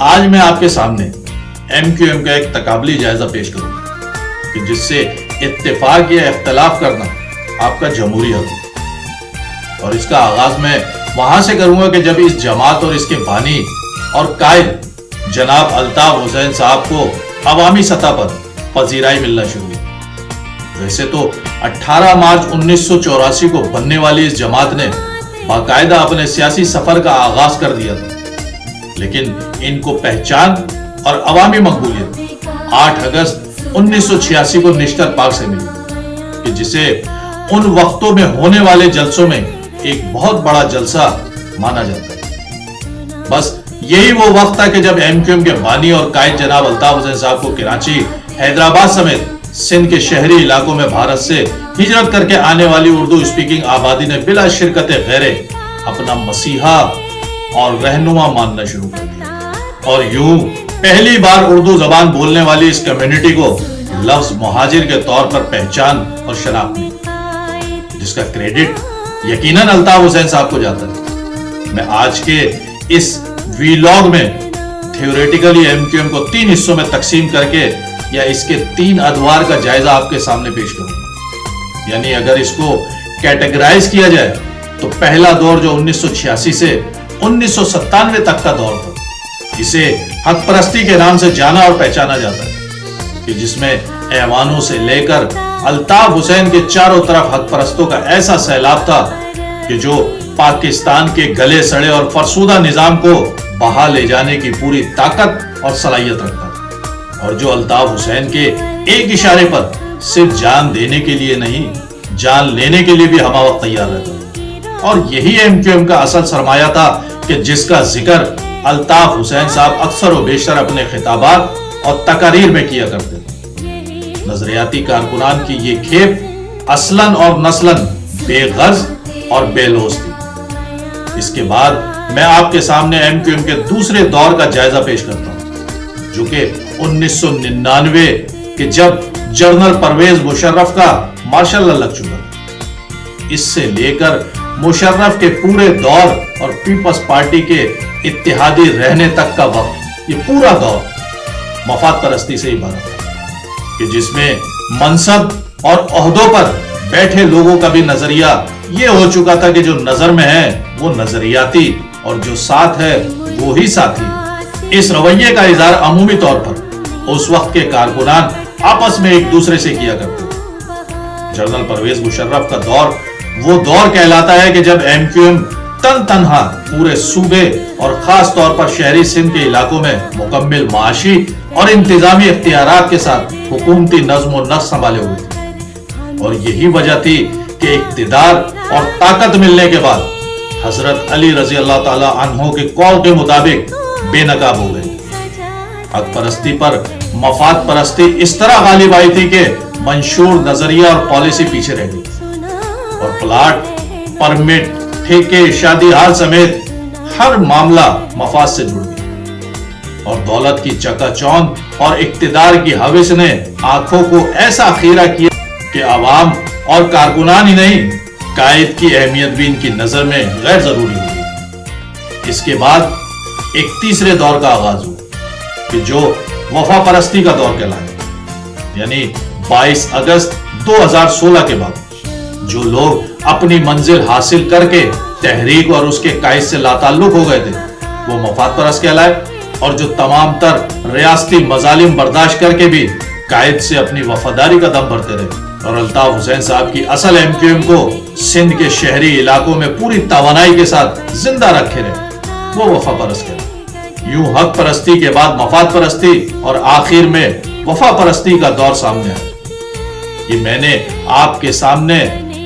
آج میں آپ کے سامنے ایم کیو ایم کا ایک تقابلی جائزہ پیش کروں گا کہ جس سے اتفاق یا اختلاف کرنا آپ کا جمہوری حق ہے، اور اس کا آغاز میں وہاں سے کروں گا کہ جب اس جماعت اور اس کے بانی اور قائد جناب الطاف حسین صاحب کو عوامی سطح پر پذیرائی ملنا شروع ہوئی۔ ویسے تو 18 مارچ 1984 کو بننے والی اس جماعت نے باقاعدہ اپنے سیاسی سفر کا آغاز کر دیا تھا، لیکن ان کو پہچان اور عوامی مقبولیت 8 اگست 1986 کو نشتر پاک سے ملی کہ جسے ان وقتوں میں ہونے والے جلسوں میں ایک بہت بڑا جلسہ مانا جاتا ہے۔ بس یہی وہ وقت تھا کہ جب ایم کیو ایم کے بانی اور قائد جناب الطاف حسین صاحب کو کراچی، حیدرآباد سمیت سندھ کے شہری علاقوں میں بھارت سے ہجرت کر کے آنے والی اردو اسپیکنگ آبادی نے بلا شرکت غیرے اپنا مسیحا اور رہنما ماننا شروع کر دیا، اور یوں پہلی بار اردو زبان بولنے والی اس کمیونٹی کو لفظ مہاجر کے طور پر پہچان اور شناخت ملی، جس کا کریڈٹ یقیناً الطاف حسین صاحب کو جاتا ہے۔ میں آج کے اس ویلاگ میں تھیوریٹیکلی ایم کیو ایم کو 3 حصوں میں تقسیم کر کے یا اس کے 3 ادوار کا جائزہ آپ کے سامنے پیش کروں گا۔ یعنی اگر اس کو کیٹیگرائز کیا جائے تو پہلا دور جو 1986 سے 1997 تک کا دور تھا، اسے حق پرستی کے نام سے جانا اور پہچانا جاتا ہے، کہ جس میں ایوانوں سے لے کر الطاف حسین کے چاروں طرف حق پرستوں کا ایسا سیلاب تھا کہ جو پاکستان کے گلے سڑے اور فرسودہ نظام کو بہا لے جانے کی پوری طاقت اور صلاحیت رکھتا تھا، اور جو الطاف حسین کے ایک اشارے پر صرف جان دینے کے لیے نہیں، جان لینے کے لیے بھی ہمہ وقت تیار رہتا تھا۔ اور یہی ایم کیو ایم کا اصل سرمایہ تھا کہ جس کا ذکر الطاف حسین صاحب اکثر و بیشتر اپنے خطابات اور تقاریر میں کیا کرتے تھے۔ نظریاتی کارکنان کی یہ کھیپ اصلاً اور نسلاً بے غرض اور بے لوث تھی۔ اس کے بعد میں آپ کے سامنے ایم کیو ایم کے دوسرے دور کا جائزہ پیش کرتا ہوں، جو کہ 1999 کے جب جنرل پرویز مشرف کا مارشل لا لگ چکا، اس سے لے کر مشرف کے پورے دور اور پیپلز پارٹی کے اتحادی رہنے تک کا وقت، یہ پورا دور مفاد پرستی سے ہی بھرا تھا، کہ جس میں منصب اور عہدوں پر بیٹھے لوگوں کا بھی نظریہ یہ ہو چکا تھا کہ جو نظر میں ہے وہ نظریاتی اور جو ساتھ ہے وہی ساتھی۔ اس رویے کا اظہار عمومی طور پر اس وقت کے کارکنان آپس میں ایک دوسرے سے کیا کرتے تھے۔ جنرل پرویز مشرف کا دور وہ دور کہلاتا ہے کہ جب ایم کیو ایم تن تنہا پورے صوبے اور خاص طور پر شہری سندھ کے علاقوں میں مکمل معاشی اور انتظامی اختیارات کے ساتھ حکومتی نظم و نسق سنبھالے ہوئے تھے، اور یہی وجہ تھی کہ اقتدار اور طاقت ملنے کے بعد حضرت علی رضی اللہ تعالی عنہ کے قول کے مطابق بے نقاب ہو گئے۔ حق پرستی پر مفاد پرستی اس طرح غالب آئی تھی کہ منشور نظریہ اور پالیسی پیچھے رہ گئی، اور پلاٹ، پرمٹ، ٹھیکے، شادی حال سمیت ہر معاملہ مفاد سے جڑ گیا، اور دولت کی چکا چوند اور اقتدار کی ہوس نے آنکھوں کو ایسا خیرہ کیا کہ عوام اور کارکنان ہی نہیں، قائد کی اہمیت بھی ان کی نظر میں غیر ضروری ہوئی۔ اس کے بعد ایک تیسرے دور کا آغاز ہوا کہ جو وفا پرستی کا دور کہلایا، یعنی 22 اگست 2016 کے بعد جو لوگ اپنی منزل حاصل کر کے تحریک اور اس کے قائد سے لا تعلق ہو گئے تھے وہ مفاد پرست کہلائے، اور جو تمام تر ریاستی مظالم برداشت کر کے بھی قائد سے اپنی وفاداری کا دم بھرتے رہے اور الطاف حسین صاحب کی اصل ایم کیو ایم کو سندھ کے شہری علاقوں میں پوری توانائی کے ساتھ زندہ رکھے رہے، وہ وفا پرست کہلائے۔ یوں حق پرستی کے بعد مفاد پرستی اور آخر میں وفا پرستی کا دور سامنے آیا۔ یہ میں نے آپ کے سامنے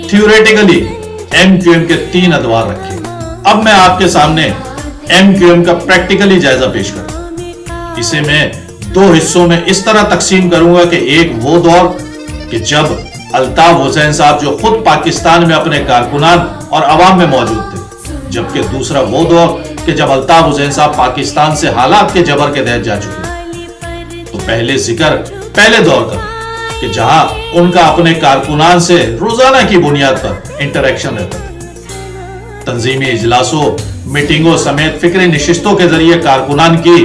تھیوریٹیکلی ایم کیو ایم کے 3 ادوار رکھے۔ اب میں آپ کے سامنے ایم کیو ایم کا پریکٹیکلی جائزہ پیش کرتا ہوں۔ اسے میں 2 حصوں میں اس طرح تقسیم کروں گا کہ ایک وہ دور کہ جب الطاف حسین صاحب جو خود پاکستان میں اپنے کارکنان اور عوام میں موجود تھے، جبکہ دوسرا وہ دور کہ جب الطاف حسین صاحب پاکستان سے حالات کے جبر کے تحت جا چکے۔ تو پہلے ذکر پہلے دور کا کہ جہاں ان کا اپنے کارکنان سے روزانہ کی بنیاد پر انٹریکشن رہتا تھا، تنظیمی اجلاسوں، میٹنگوں سمیت فکری نشستوں کے ذریعے کارکنان کی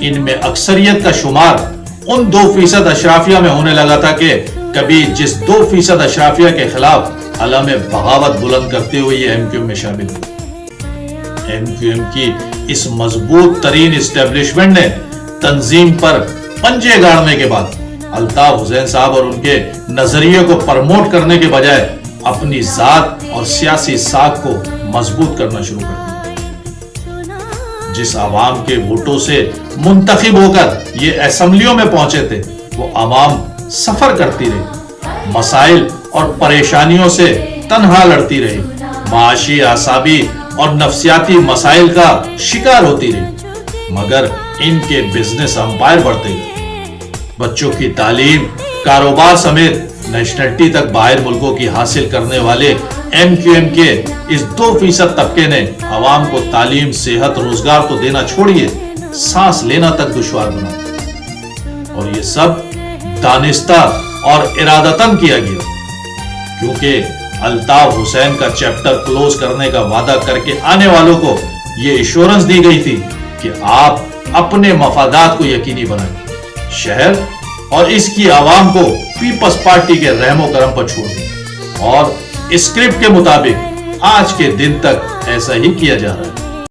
ان میں اکثریت کا شمار ان 2% اشرافیہ میں ہونے لگا تھا کہ کبھی جس 2% اشرافیہ کے خلاف علم بغاوت بلند کرتے ہوئے یہ ایم کیو ایم میں شامل ہوئے۔ ایم کیو ایم کی اس مضبوط ترین اسٹیبلشمنٹ نے تنظیم پر پنجے گاڑنے کے بعد الطاف حسین صاحب اور ان کے نظریے کو پرموٹ کرنے کے بجائے اپنی ذات اور سیاسی ساکھ کو مضبوط کرنا شروع کر دیا۔ جس عوام کے ووٹوں سے منتخب ہو کر یہ اسمبلیوں میں پہنچے تھے، وہ عوام سفر کرتی رہی، مسائل اور پریشانیوں سے تنہا لڑتی رہی، معاشی، اعصابی اور نفسیاتی مسائل کا شکار ہوتی رہی، مگر ان کے بزنس امپائر بڑھتے گئے۔ بچوں کی تعلیم، کاروبار سمیت نیشنلٹی تک باہر ملکوں کی حاصل کرنے والے ایم کیو ایم کے اس 2% طبقے نے عوام کو تعلیم، صحت، روزگار تو دینا چھوڑیے، سانس لینا تک دشوار بنا، اور یہ سب دانستہ اور ارادتاً کیا گیا، کیونکہ الطاف حسین کا چیپٹر کلوز کرنے کا وعدہ کر کے آنے والوں کو یہ ایشورنس دی گئی تھی کہ آپ اپنے مفادات کو یقینی بنائیں، شہر اور اس کی عوام کو پیپلز پارٹی کے رحم و کرم پر چھوڑ دیں، اور اسکرپٹ کے مطابق آج کے دن تک ایسا ہی کیا جا رہا ہے۔